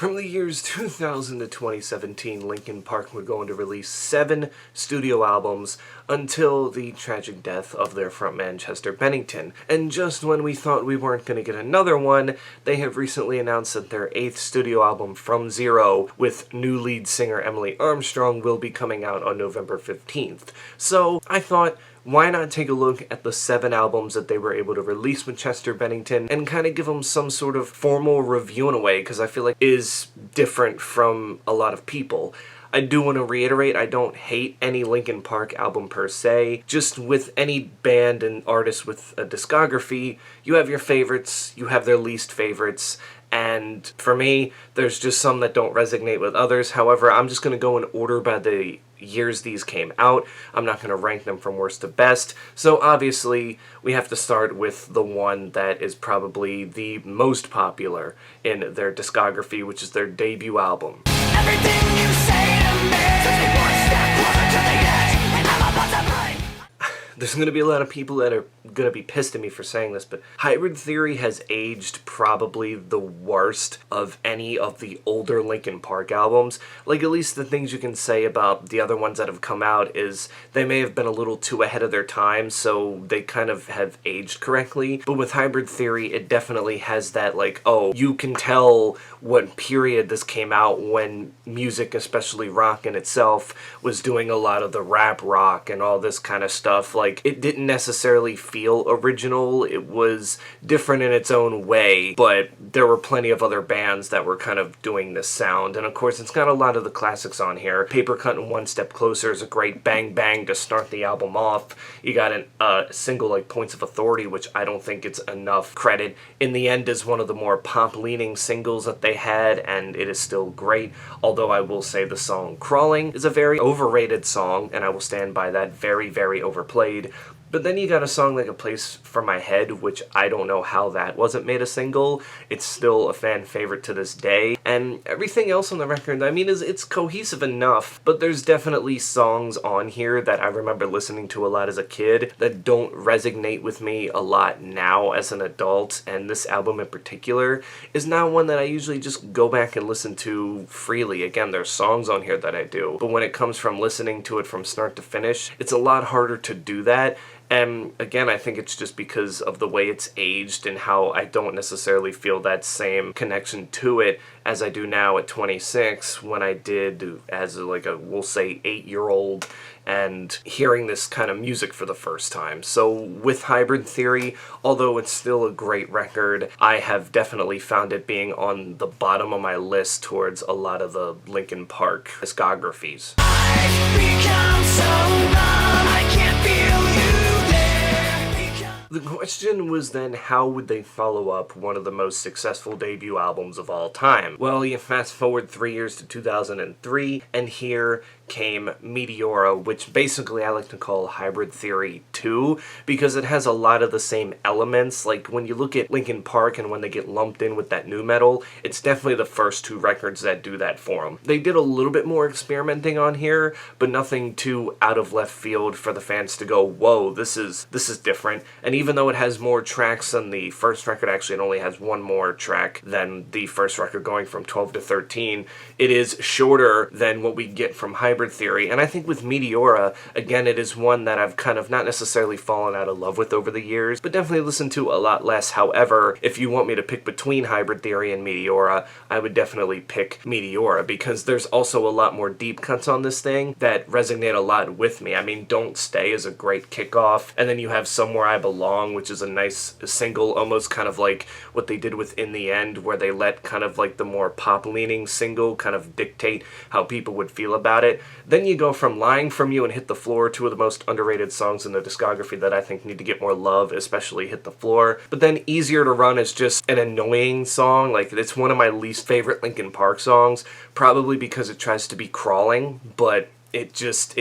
From the years 2000 to 2017, Linkin Park would go on to release 7 studio albums until the tragic death of their frontman Chester Bennington. And just when we thought we weren't going to get another one, they have recently announced that their 8th studio album, From Zero, with new lead singer Emily Armstrong, will be coming out on November 15th. So I thought, why not take a look at the 7 albums that they were able to release with Chester Bennington and kind of give them some sort of formal review in a way, because I feel like it is different from a lot of people. I do want to reiterate, I don't hate any Linkin Park album per se. Just with any band and artist with a discography, you have your favorites, you have their least favorites, and for me, there's just some that don't resonate with others. However, I'm just going to go in order by the years these came out. I'm not going to rank them from worst to best. So obviously, we have to start with the one that is probably the most popular in their discography, which is their debut album. Everything you say to me takes me one step closer to the edge, and I'm about to break. There's going to be a lot of people that are going to be pissed at me for saying this, but Hybrid Theory has aged probably the worst of any of the older Linkin Park albums. Like, at least the things you can say about the other ones that have come out is they may have been a little too ahead of their time, so they kind of have aged correctly. But with Hybrid Theory, it definitely has that, like, oh, you can tell what period this came out when music, especially rock in itself, was doing a lot of the rap rock and all this kind of stuff. Like, it didn't necessarily feel original, it was different in its own way, but there were plenty of other bands that were kind of doing this sound, and of course it's got a lot of the classics on here. Paper Cut and One Step Closer is a great bang bang to start the album off. You got a single like Points of Authority, which I don't think it's enough credit. In the End is one of the more pop-leaning singles that they had, and it is still great, although I will say the song Crawling is a very overrated song, and I will stand by that. Very, very overplayed. But then you got a song like A Place for My Head, which I don't know how that wasn't made a single. It's still a fan favorite to this day. And everything else on the record, I mean, it's cohesive enough, but there's definitely songs on here that I remember listening to a lot as a kid that don't resonate with me a lot now as an adult, and this album in particular is not one that I usually just go back and listen to freely. Again, there's songs on here that I do, but when it comes from listening to it from start to finish, it's a lot harder to do that. And again, I think it's just because of the way it's aged and how I don't necessarily feel that same connection to it as I do now at 26 when I did as like a, we'll say, 8-year-old and hearing this kind of music for the first time. So with Hybrid Theory, although it's still a great record, I have definitely found it being on the bottom of my list towards a lot of the Linkin Park discographies. I've become so numb, I can't feel you. The question was then, how would they follow up one of the most successful debut albums of all time? Well, you fast forward 3 years to 2003, and here came Meteora, which basically I like to call Hybrid Theory 2, because it has a lot of the same elements. Like, when you look at Linkin Park and when they get lumped in with that nu metal, it's definitely the first 2 records that do that for them. They did a little bit more experimenting on here, but nothing too out of left field for the fans to go, whoa, this is different. And even though it has more tracks than the first record, actually it only has 1 more track than the first record, going from 12 to 13, it is shorter than what we get from Hybrid Theory. And I think with Meteora, again, it is one that I've kind of not necessarily fallen out of love with over the years, but definitely listened to a lot less. However, if you want me to pick between Hybrid Theory and Meteora, I would definitely pick Meteora, because there's also a lot more deep cuts on this thing that resonate a lot with me. I mean, Don't Stay is a great kickoff, and then you have Somewhere I Belong, which is a nice single, almost kind of like what they did with In the End, where they let kind of like the more pop-leaning single kind of dictate how people would feel about it. Then you go from Lying From You and Hit the Floor, 2 of the most underrated songs in the discography that I think need to get more love, especially Hit the Floor. But then Easier to Run is just an annoying song. Like, it's one of my least favorite Linkin Park songs, probably because it tries to be crawling, but it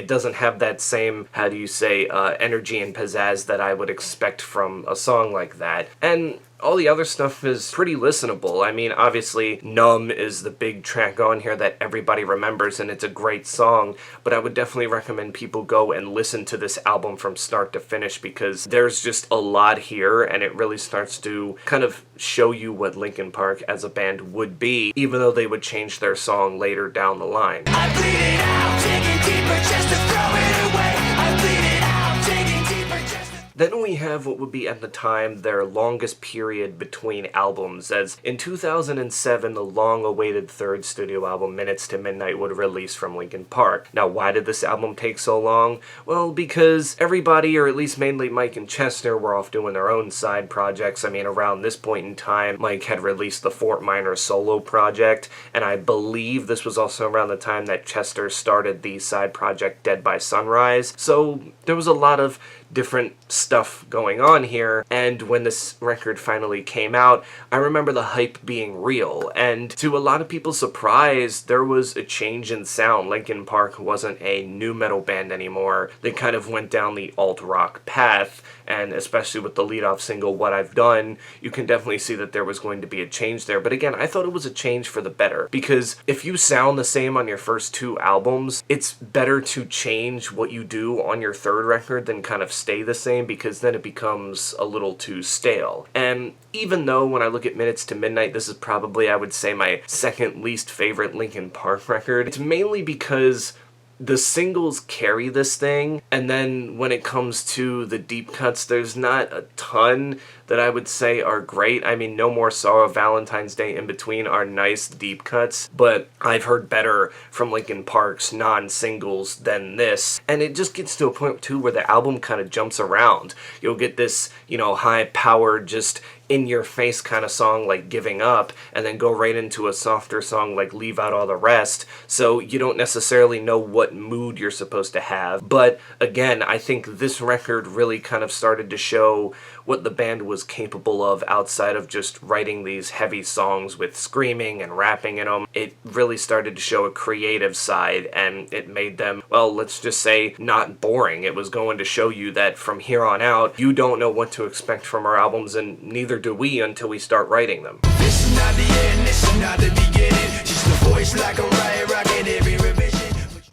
doesn't have that same, how do you say, energy and pizzazz that I would expect from a song like that. And all the other stuff is pretty listenable. I mean, obviously, Numb is the big track on here that everybody remembers, and it's a great song, but I would definitely recommend people go and listen to this album from start to finish, because there's just a lot here, and it really starts to kind of show you what Linkin Park as a band would be, even though they would change their song later down the line. I bleed it out, digging deeper just to throw it away. I bleed it out, digging deeper just to... Then we have what would be at the time their longest period between albums, as in 2007 the long-awaited third studio album Minutes to Midnight would release from Linkin Park. Now, why did this album take so long? Well, because everybody, or at least mainly Mike and Chester, were off doing their own side projects. I mean, around this point in time, Mike had released the Fort Minor solo project, and I believe this was also around the time that Chester started the side project Dead by Sunrise. So there was a lot of different stuff going on here, and when this record finally came out, I remember the hype being real, and to a lot of people's surprise, there was a change in sound. Linkin Park wasn't a nu metal band anymore. They kind of went down the alt-rock path, and especially with the lead-off single, What I've Done, you can definitely see that there was going to be a change there. But again, I thought it was a change for the better, because if you sound the same on your first two albums, it's better to change what you do on your third record than kind of stay the same, because then it becomes a little too stale. And even though when I look at Minutes to Midnight, this is probably, I would say, my second least favorite Linkin Park record, it's mainly because the singles carry this thing, and then when it comes to the deep cuts, there's not a ton that I would say are great. I mean, No More Sorrow, Valentine's Day, In Between are nice deep cuts, but I've heard better from Linkin Park's non-singles than this, and it just gets to a point too where the album kind of jumps around. You'll get this, high-powered, just in-your-face kind of song like Giving Up, and then go right into a softer song like Leave Out All the Rest, so you don't necessarily know what mood you're supposed to have. But again, I think this record really kind of started to show what the band was capable of outside of just writing these heavy songs with screaming and rapping in them. It really started to show a creative side, and it made them, well, let's just say, not boring. It was going to show you that from here on out, you don't know what to expect from our albums, and neither do we until we start writing them. This is not the end, this is not the beginning. Just a voice like a riot rocket every revision.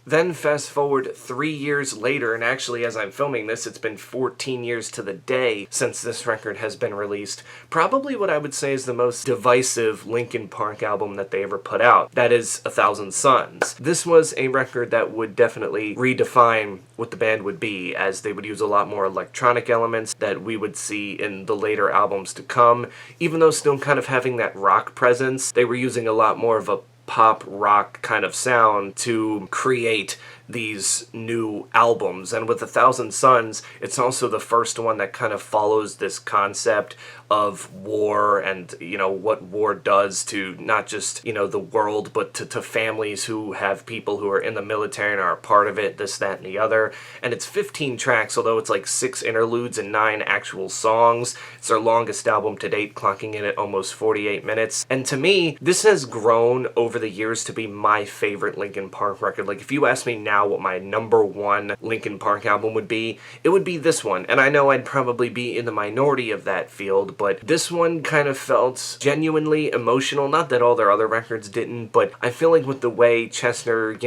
Then fast forward 3 years later, and actually as I'm filming this, it's been 14 years to the day since this record has been released. Probably what I would say is the most divisive Linkin Park album that they ever put out. That is A Thousand Suns. This was a record that would definitely redefine what the band would be, as they would use a lot more electronic elements that we would see in the later albums to come. Even though still kind of having that rock presence, they were using a lot more of a pop rock kind of sound to create these new albums. And with A Thousand Suns, it's also the first one that kind of follows this concept of war and, what war does to not just, the world, but to families who have people who are in the military and are a part of it, this, that, and the other. And it's 15 tracks, although it's like 6 interludes and 9 actual songs. It's their longest album to date, clocking in at almost 48 minutes. And to me, this has grown over the years to be my favorite Linkin Park record. Like, if you ask me now what my number one Linkin Park album would be, it would be this one. And I know I'd probably be in the minority of that field, but this one kind of felt genuinely emotional. Not that all their other records didn't, but I feel like with the way Chester,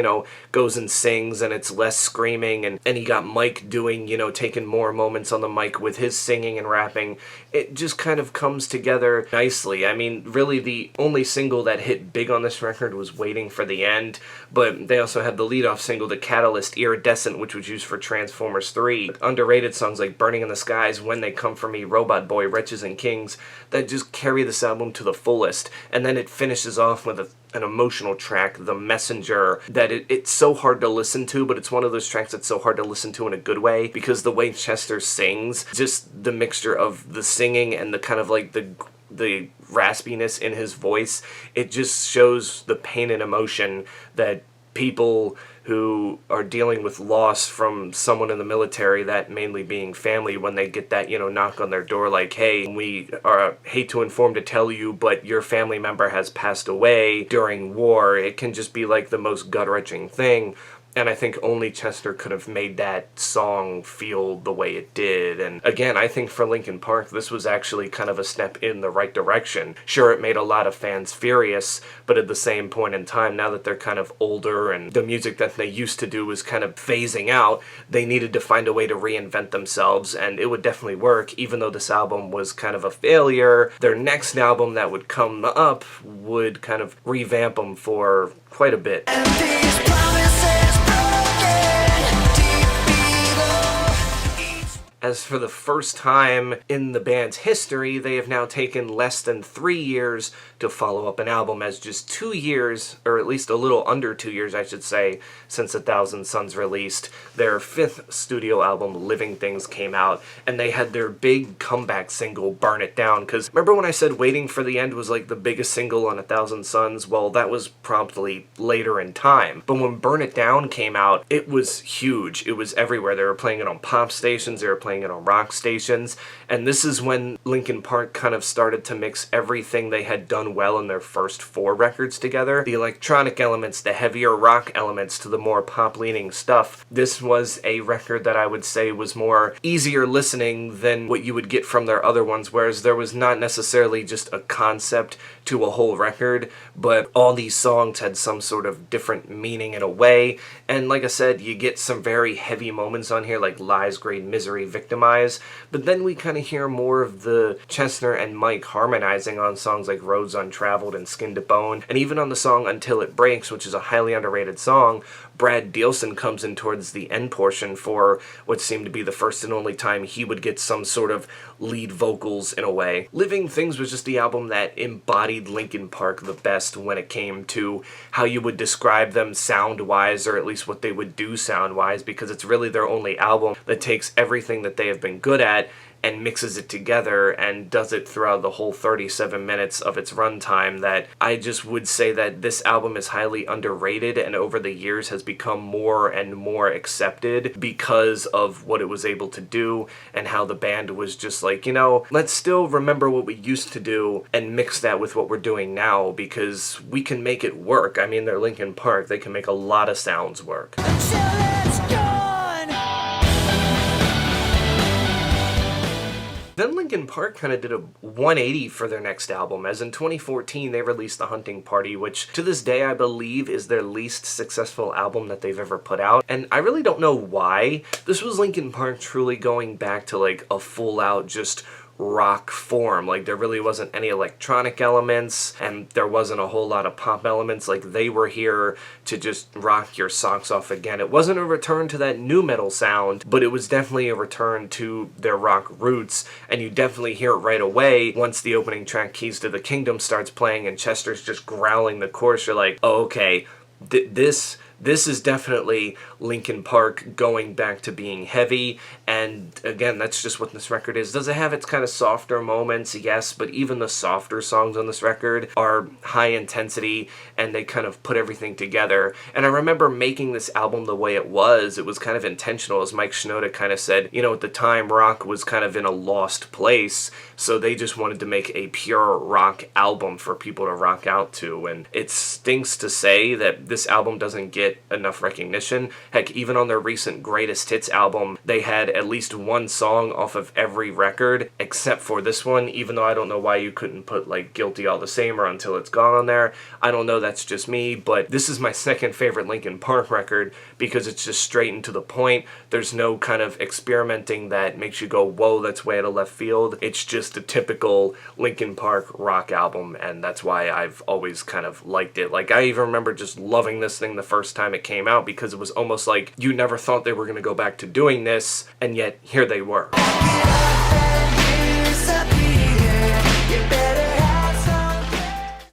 goes and sings, and it's less screaming, and you got Mike doing, taking more moments on the mic with his singing and rapping, it just kind of comes together nicely. I mean, really the only single that hit big on this record was Waiting for the End, but they also had the lead-off single, The Catalyst, Iridescent, which was used for Transformers 3. Underrated songs like Burning in the Skies, When They Come For Me, Robot Boy, Riches and Kings, that just carry this album to the fullest. And then it finishes off with an emotional track, The Messenger, that it's so hard to listen to, but it's one of those tracks that's so hard to listen to in a good way, because the way Chester sings, just the mixture of the singing and the kind of like the raspiness in his voice, it just shows the pain and emotion that people who are dealing with loss from someone in the military, that mainly being family, when they get that, knock on their door like, hey, we hate to inform to tell you, but your family member has passed away during war. It can just be like the most gut-wrenching thing. and I think only Chester could have made that song feel the way it did. And again, I think for Linkin Park, this was actually kind of a step in the right direction. Sure, it made a lot of fans furious, but at the same point in time, now that they're kind of older and the music that they used to do was kind of phasing out, they needed to find a way to reinvent themselves, and it would definitely work. Even though this album was kind of a failure, their next album that would come up would kind of revamp them for quite a bit. As for the first time in the band's history, they have now taken less than 3 years to follow up an album, as just 2 years, or at least a little under 2 years, I should say, since 1,000 Suns released. Their 5th studio album, Living Things, came out, and they had their big comeback single, Burn It Down, because remember when I said Waiting for the End was like the biggest single on 1,000 Suns? Well, that was promptly later in time. But when Burn It Down came out, it was huge. It was everywhere. They were playing it on pop stations, they were playing it on rock stations, and this is when Linkin Park kind of started to mix everything they had done well in their first 4 records together. The electronic elements, the heavier rock elements to the more pop-leaning stuff. This was a record that I would say was more easier listening than what you would get from their other ones, whereas there was not necessarily just a concept to a whole record, but all these songs had some sort of different meaning in a way, and like I said, you get some very heavy moments on here, like Lies, Great Misery, Victimize, but then we kind of hear more of the Chester and Mike harmonizing on songs like Roads Untraveled and Skin to Bone, and even on the song Until It Breaks, which is a highly underrated song, Brad Deilson comes in towards the end portion for what seemed to be the first and only time he would get some sort of lead vocals in a way. Living Things was just the album that embodied Linkin Park the best when it came to how you would describe them sound-wise, or at least what they would do sound-wise, because it's really their only album that takes everything that they have been good at and mixes it together and does it throughout the whole 37 minutes of its runtime. That I just would say that this album is highly underrated and over the years has become more and more accepted because of what it was able to do and how the band was just like, you know, let's still remember what we used to do and mix that with what we're doing now, because we can make it work. I mean, they're Linkin Park, they can make a lot of sounds work. Then Linkin Park kind of did a 180 for their next album, as in 2014 they released The Hunting Party, which to this day I believe is their least successful album that they've ever put out, and I really don't know why. This was Linkin Park truly going back to like a full-out just rock form. Like, there really wasn't any electronic elements, and there wasn't a whole lot of pop elements. Like, they were here to just rock your socks off again. It wasn't a return to that nu metal sound, but it was definitely a return to their rock roots, and you definitely hear it right away once the opening track, Keys to the Kingdom, starts playing and Chester's just growling the chorus. You're like, oh, okay, this is definitely Linkin Park going back to being heavy, and again, that's just what this record is. Does it have its kind of softer moments? Yes, but even the softer songs on this record are high intensity, and they kind of put everything together. And I remember making this album the way it was kind of intentional, as Mike Shinoda kind of said, you know, at the time, rock was kind of in a lost place, so they just wanted to make a pure rock album for people to rock out to, and it stinks to say that this album doesn't get enough recognition. Heck, even on their recent Greatest Hits album, they had at least one song off of every record, except for this one, even though I don't know why you couldn't put, like, Guilty All the Same or Until It's Gone on there. I don't know, that's just me, but this is my second favorite Linkin Park record because it's just straight and to the point. There's no kind of experimenting that makes you go, whoa, that's way out of left field. It's just a typical Linkin Park rock album, and that's why I've always kind of liked it. Like, I even remember just loving this thing the first time it came out, because it was almost like you never thought they were going to go back to doing this, and yet here they were.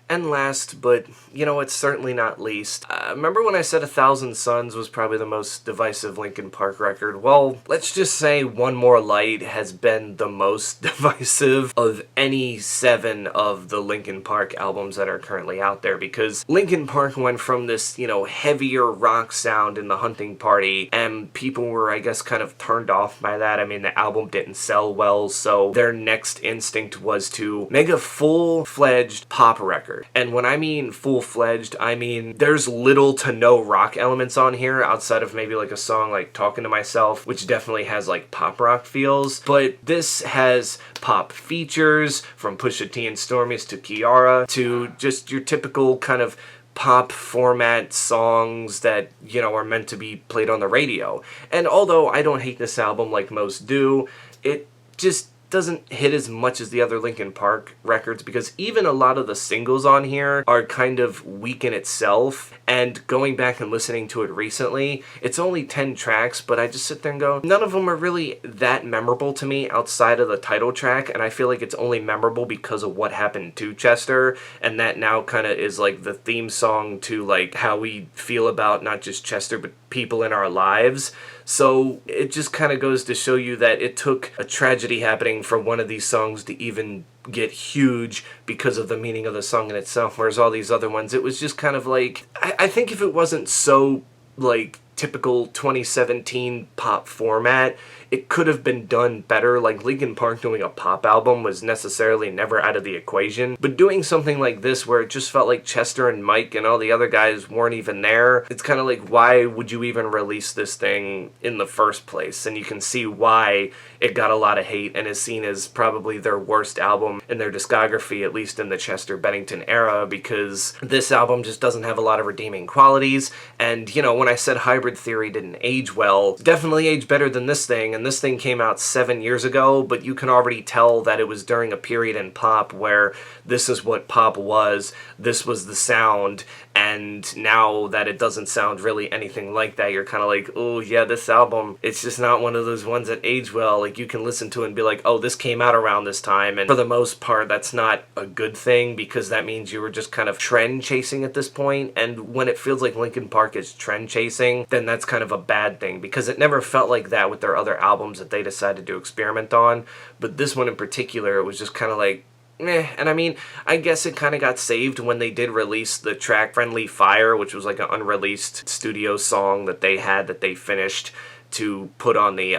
And last, but, you know, it's certainly not least, remember when I said 1,000 Suns was probably the most divisive Linkin Park record? Well, let's just say One More Light has been the most divisive of any 7 of the Linkin Park albums that are currently out there, because Linkin Park went from this, you know, heavier rock sound in The Hunting Party, and people were, I guess, kind of turned off by that. I mean, the album didn't sell well, so their next instinct was to make a full-fledged pop record. And when I mean full-fledged, I mean there's little to no rock elements on here outside of maybe like a song like Talking to Myself, which definitely has like pop rock feels. But this has pop features from Pusha T and Stormies to Kiara to just your typical kind of pop format songs that, you know, are meant to be played on the radio. And although I don't hate this album like most do, it just doesn't hit as much as the other Linkin Park records, because even a lot of the singles on here are kind of weak in itself. And going back and listening to it recently, it's only 10 tracks, but I just sit there and go, none of them are really that memorable to me outside of the title track, and I feel like it's only memorable because of what happened to Chester, and that now kind of is like the theme song to like how we feel about not just Chester but people in our lives. So it just kind of goes to show you that it took a tragedy happening for one of these songs to even get huge because of the meaning of the song in itself, whereas all these other ones, it was just kind of like, I think if it wasn't so like typical 2017 pop format, it could have been done better. Like Linkin Park doing a pop album was necessarily never out of the equation, but doing something like this where it just felt like Chester and Mike and all the other guys weren't even there, it's kind of like, why would you even release this thing in the first place? And you can see why it got a lot of hate and is seen as probably their worst album in their discography, at least in the Chester Bennington era, because this album just doesn't have a lot of redeeming qualities. And, you know, when I said Hybrid Theory didn't age well, definitely aged better than this thing, and this thing came out 7 years ago, but you can already tell that it was during a period in pop where this is what pop was, this was the sound, and now that it doesn't sound really anything like that, you're kind of like, oh yeah, this album, it's just not one of those ones that age well. Like, you can listen to it and be like, oh, this came out around this time, and for the most part, that's not a good thing, because that means you were just kind of trend chasing at this point, and when it feels like Linkin Park is trend chasing, then that's kind of a bad thing, because it never felt like that with their other albums that they decided to experiment on, but this one in particular, it was just kind of like, meh. And I mean, I guess it kind of got saved when they did release the track Friendly Fire, which was like an unreleased studio song that they had that they finished to put on the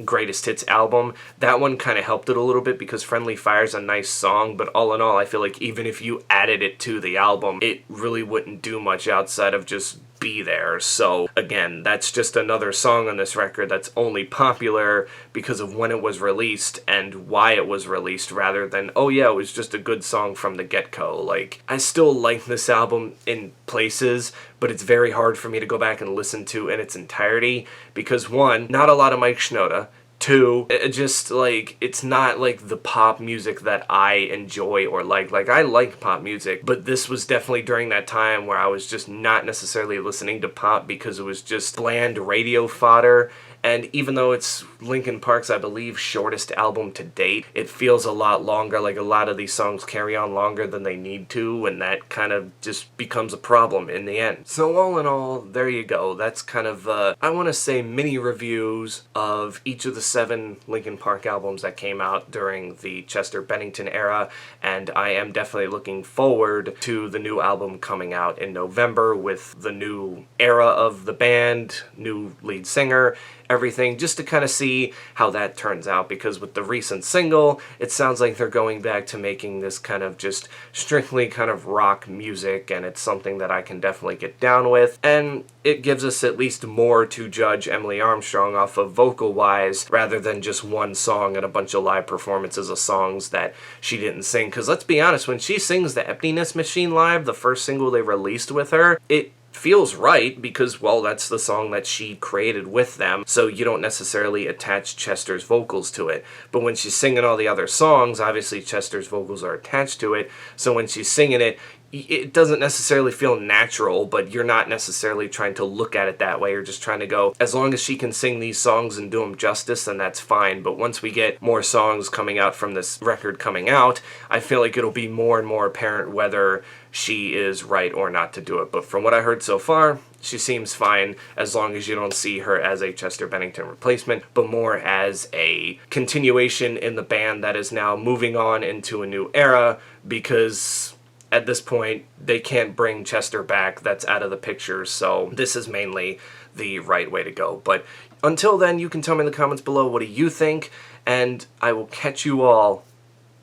Greatest Hits album. That one kind of helped it a little bit because Friendly Fire's a nice song, but all in all, I feel like even if you added it to the album, it really wouldn't do much outside of just be there. So again, that's just another song on this record that's only popular because of when it was released and why it was released, rather than, oh yeah, it was just a good song from the get-go. Like, I still like this album in places, but it's very hard for me to go back and listen to in its entirety because, one, not a lot of Mike Shinoda. Two, it just, like, it's not, like, the pop music that I enjoy or like. Like, I like pop music, but this was definitely during that time where I was just not necessarily listening to pop because it was just bland radio fodder. And even though it's Linkin Park's, I believe, shortest album to date, it feels a lot longer. Like, a lot of these songs carry on longer than they need to, and that kind of just becomes a problem in the end. So all in all, there you go. That's kind of, I want to say, mini reviews of each of the 7 Linkin Park albums that came out during the Chester Bennington era, and I am definitely looking forward to the new album coming out in November with the new era of the band, new lead singer, everything, just to kind of see how that turns out, because with the recent single, it sounds like they're going back to making this kind of just strictly kind of rock music, and it's something that I can definitely get down with, and it gives us at least more to judge Emily Armstrong off of vocal-wise, rather than just one song and a bunch of live performances of songs that she didn't sing, because let's be honest, when she sings the Emptiness Machine live, the first single they released with her, it feels right because, well, that's the song that she created with them, so you don't necessarily attach Chester's vocals to it. But when she's singing all the other songs, obviously Chester's vocals are attached to it, so when she's singing it, it doesn't necessarily feel natural, but you're not necessarily trying to look at it that way. You're just trying to go, as long as she can sing these songs and do them justice, then that's fine. But once we get more songs coming out from this record coming out, I feel like it'll be more and more apparent whether she is right or not to do it. But from what I heard so far, she seems fine, as long as you don't see her as a Chester Bennington replacement, but more as a continuation in the band that is now moving on into a new era, because at this point, they can't bring Chester back. That's out of the picture, so this is mainly the right way to go. But until then, you can tell me in the comments below, what do you think? And I will catch you all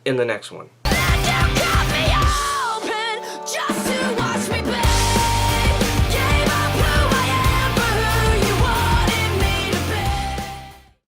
in the next one.